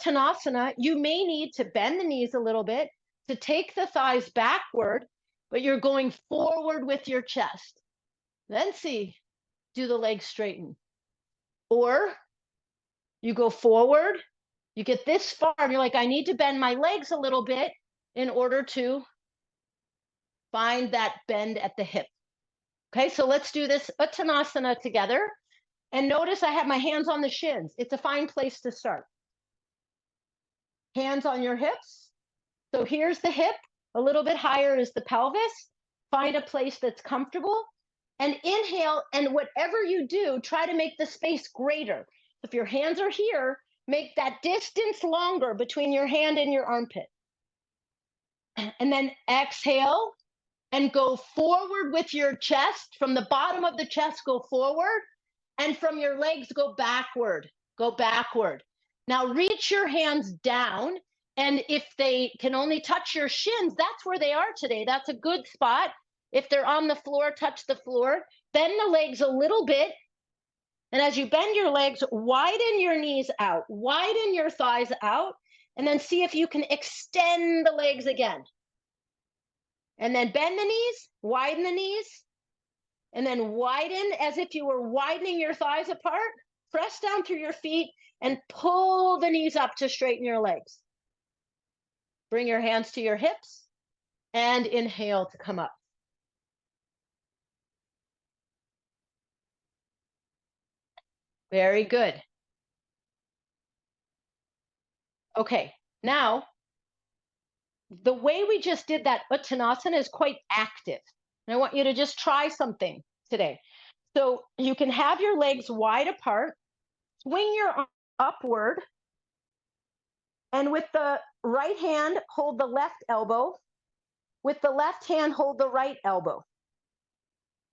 Uttanasana, you may need to bend the knees a little bit to take the thighs backward, but you're going forward with your chest. Then see, do the legs straighten. Or you go forward, you get this far, and you're like, I need to bend my legs a little bit in order to find that bend at the hip. Okay, so let's do this Uttanasana together. And notice I have my hands on the shins. It's a fine place to start. Hands on your hips. So here's the hip. A little bit higher is the pelvis. Find a place that's comfortable. And inhale, and whatever you do, try to make the space greater. If your hands are here, make that distance longer between your hand and your armpit. And then exhale and go forward with your chest. From the bottom of the chest, go forward. And from your legs, go backward. Go backward. Now reach your hands down. And if they can only touch your shins, that's where they are today. That's a good spot. If they're on the floor, touch the floor. Bend the legs a little bit. And as you bend your legs, widen your knees out. Widen your thighs out. And then see if you can extend the legs again. And then bend the knees, widen the knees. And then widen as if you were widening your thighs apart. Press down through your feet and pull the knees up to straighten your legs. Bring your hands to your hips and inhale to come up. Very good. Okay, now the way we just did that Uttanasana is quite active. And I want you to just try something today. So you can have your legs wide apart, swing your arm upward, and with the right hand, hold the left elbow. With the left hand, hold the right elbow.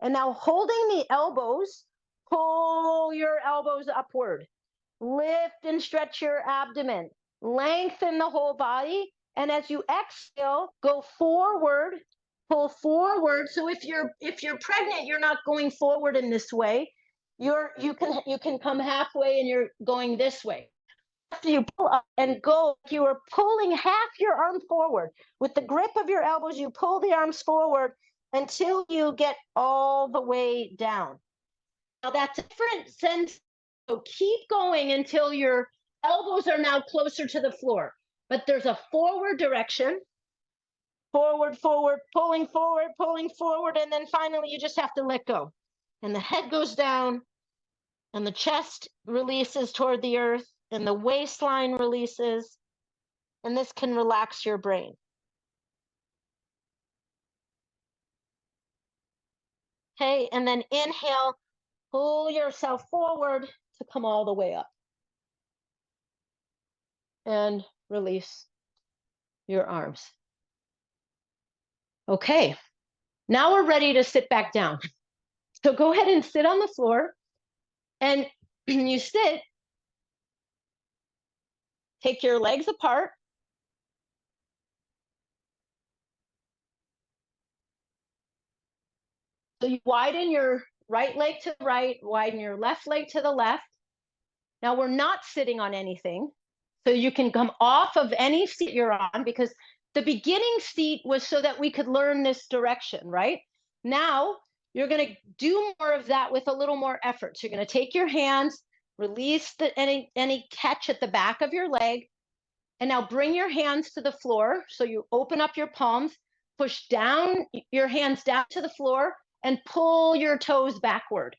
And now holding the elbows, pull your elbows upward. Lift and stretch your abdomen. Lengthen the whole body. And as you exhale, go forward, pull forward. So if you're pregnant, you're not going forward in this way. You can come halfway and you're going this way. After you pull up and go, you are pulling half your arm forward. With the grip of your elbows, you pull the arms forward until you get all the way down. Now that's a different sense. So keep going until your elbows are now closer to the floor. But there's a forward direction. Forward, forward, pulling forward, and then finally you just have to let go. And the head goes down, and the chest releases toward the earth, and the waistline releases, and this can relax your brain. Okay, and then inhale, pull yourself forward to come all the way up. And release your arms. Okay, now we're ready to sit back down. So go ahead and sit on the floor, and you sit, take your legs apart. So you widen your right leg to the right, widen your left leg to the left. Now we're not sitting on anything. So you can come off of any seat you're on, because the beginning seat was so that we could learn this direction, right? Now you're going to do more of that with a little more effort. So you're going to take your hands, release any catch at the back of your leg, and now bring your hands to the floor. So you open up your palms, push down your hands down to the floor, and pull your toes backward.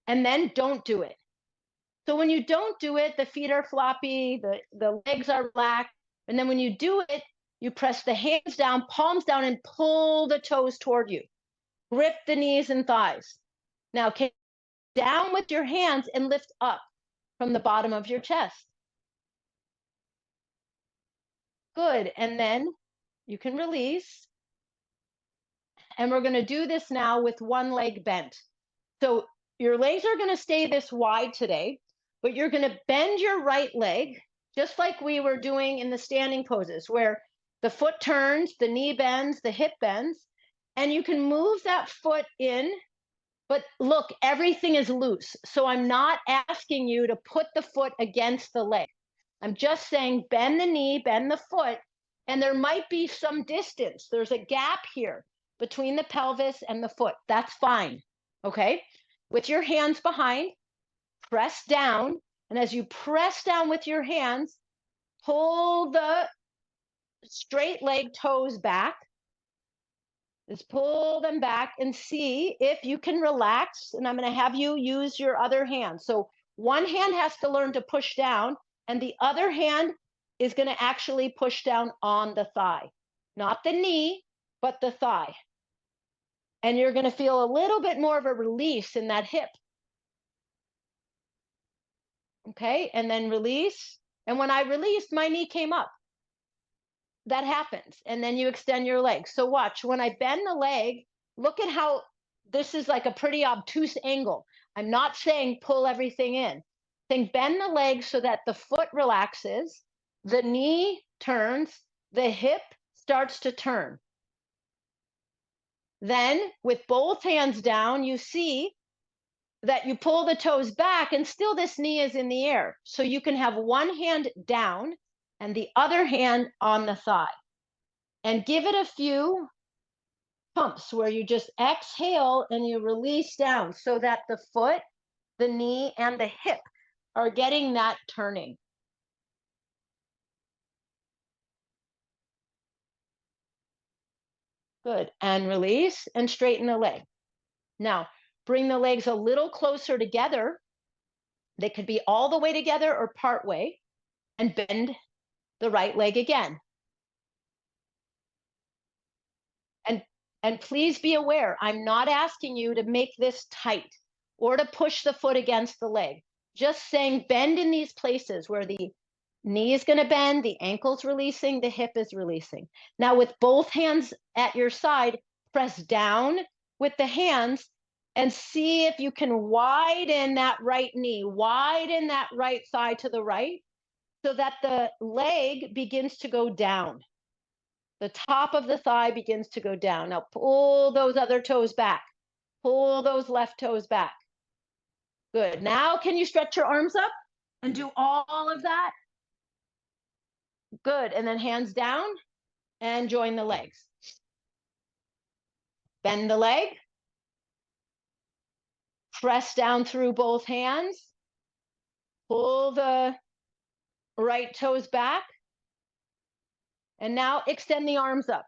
And then don't do it. So when you don't do it, the feet are floppy, the legs are relaxed. And then when you do it, you press the hands down, palms down, and pull the toes toward you. Grip the knees and thighs. Now, down with your hands and lift up from the bottom of your chest. Good. And then you can release. And we're going to do this now with one leg bent. So your legs are going to stay this wide today, but you're going to bend your right leg, just like we were doing in the standing poses, where the foot turns, the knee bends, the hip bends, and you can move that foot in. But look, everything is loose. So I'm not asking you to put the foot against the leg. I'm just saying bend the knee, bend the foot, and there might be some distance. There's a gap here between the pelvis and the foot. That's fine. Okay? With your hands behind, press down. And as you press down with your hands, pull the straight leg toes back. Just pull them back and see if you can relax. And I'm going to have you use your other hand. So one hand has to learn to push down, and the other hand is going to actually push down on the thigh, not the knee, but the thigh. And you're going to feel a little bit more of a release in that hip. Okay, and then release. And when I released, my knee came up. That happens. And then you extend your leg. So watch, when I bend the leg, look at how this is like a pretty obtuse angle. I'm not saying pull everything in. Saying bend the leg so that the foot relaxes, the knee turns, the hip starts to turn. Then with both hands down, you see that you pull the toes back and still this knee is in the air. So you can have one hand down and the other hand on the thigh. And give it a few pumps where you just exhale and you release down so that the foot, the knee, and the hip are getting that turning. Good. And release and straighten the leg. Now, bring the legs a little closer together. They could be all the way together or part way, and bend the right leg again. And please be aware, I'm not asking you to make this tight or to push the foot against the leg. Just saying bend in these places where the knee is going to bend, the ankle's releasing, the hip is releasing. Now with both hands at your side, press down with the hands and see if you can widen that right knee, widen that right thigh to the right so that the leg begins to go down. The top of the thigh begins to go down. Now pull those other toes back. Pull those left toes back. Good. Now can you stretch your arms up and do all of that? Good. And then hands down and join the legs. Bend the leg. Press down through both hands. Pull the right toes back. And now extend the arms up.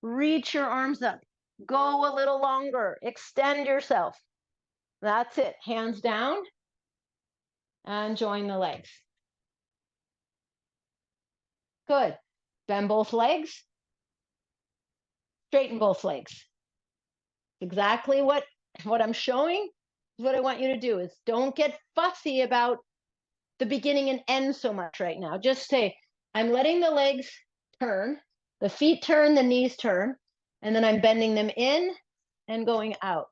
Reach your arms up. Go a little longer. Extend yourself. That's it. Hands down and join the legs. Good. Bend both legs. Straighten both legs. Exactly what I'm showing is what I want you to do is don't get fussy about the beginning and end so much right now. Just say, I'm letting the legs turn, the feet turn, the knees turn, and then I'm bending them in and going out,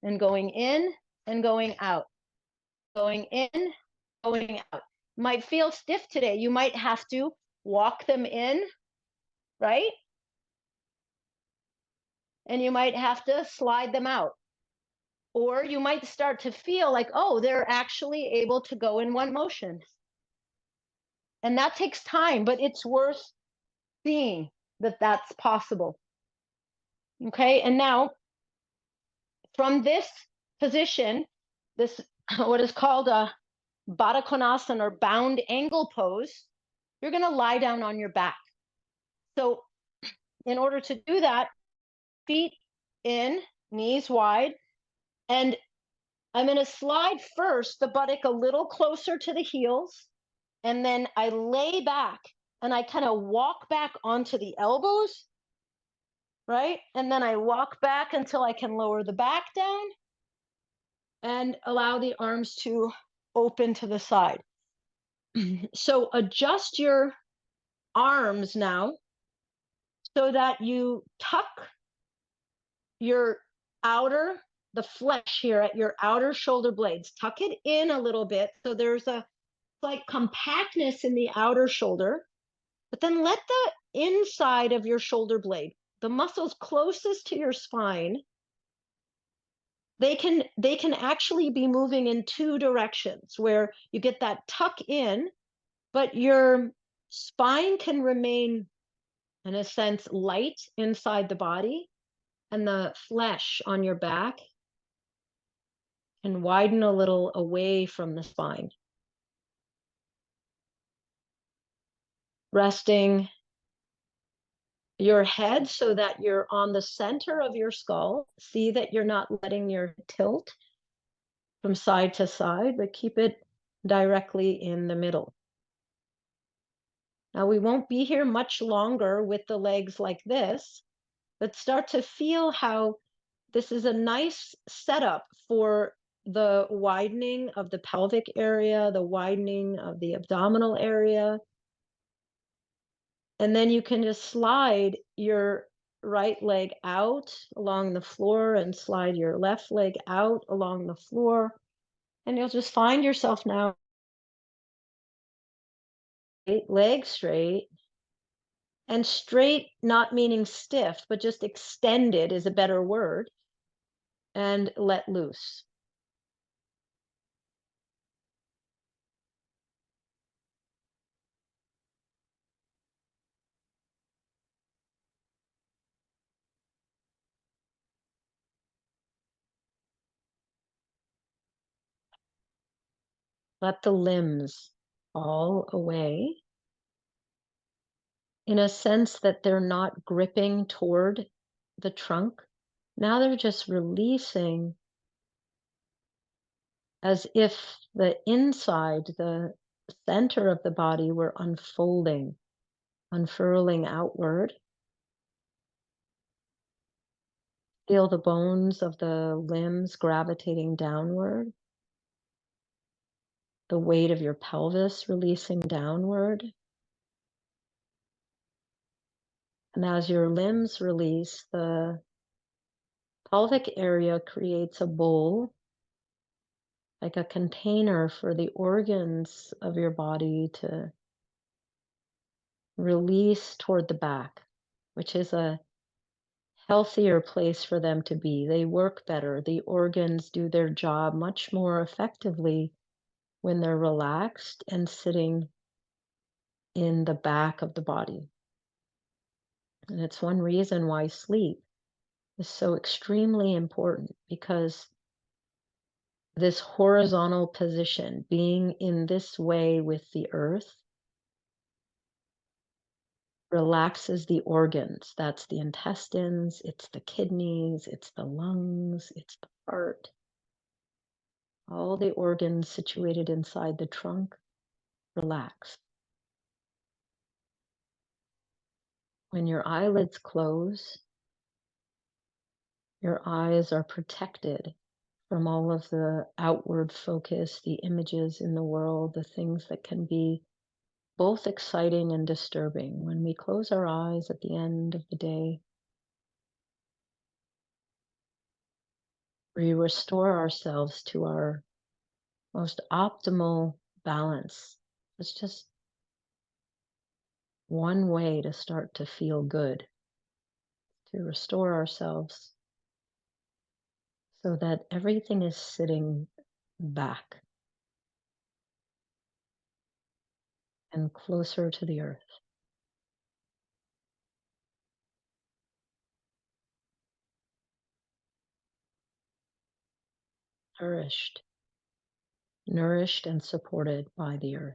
and going in and going out, going in, going out. Might feel stiff today. You might have to walk them in, right? And you might have to slide them out. Or you might start to feel like, oh, they're actually able to go in one motion. And that takes time, but it's worth seeing that that's possible. Okay, and now from this position, this what is called a Baddha Konasana or bound angle pose, you're going to lie down on your back. So in order to do that, feet in, knees wide, and I'm going to slide first the buttock a little closer to the heels, and then I lay back and I kind of walk back onto the elbows, right? And then I walk back until I can lower the back down and allow the arms to open to the side. So adjust your arms now so that you tuck your the flesh here at your outer shoulder blades. Tuck it in a little bit so there's a like compactness in the outer shoulder, but then let the inside of your shoulder blade, the muscles closest to your spine, they can actually be moving in two directions where you get that tuck in but your spine can remain, in a sense, light inside the body, and the flesh on your back can widen a little away from the spine, resting your head so that you're on the center of your skull. See that you're not letting your tilt from side to side, but keep it directly in the middle. Now, we won't be here much longer with the legs like this, but start to feel how this is a nice setup for the widening of the pelvic area, the widening of the abdominal area. And then you can just slide your right leg out along the floor and slide your left leg out along the floor. And you'll just find yourself now, leg straight, and straight, not meaning stiff, but just extended is a better word, and let loose. Let the limbs fall away in a sense that they're not gripping toward the trunk. Now they're just releasing as if the inside, the center of the body were unfolding, unfurling outward. Feel the bones of the limbs gravitating downward, the weight of your pelvis releasing downward. And as your limbs release, the pelvic area creates a bowl, like a container for the organs of your body to release toward the back, which is a healthier place for them to be. They work better. The organs do their job much more effectively when they're relaxed and sitting in the back of the body. And it's one reason why sleep is so extremely important, because this horizontal position, being in this way with the earth, relaxes the organs. That's the intestines, it's the kidneys, it's the lungs, it's the heart. All the organs situated inside the trunk relax. When your eyelids close, your eyes are protected from all of the outward focus, the images in the world, the things that can be both exciting and disturbing. When we close our eyes at the end of the day, we restore ourselves to our most optimal balance. It's just one way to start to feel good, to restore ourselves so that everything is sitting back and closer to the earth, nourished, nourished and supported by the earth.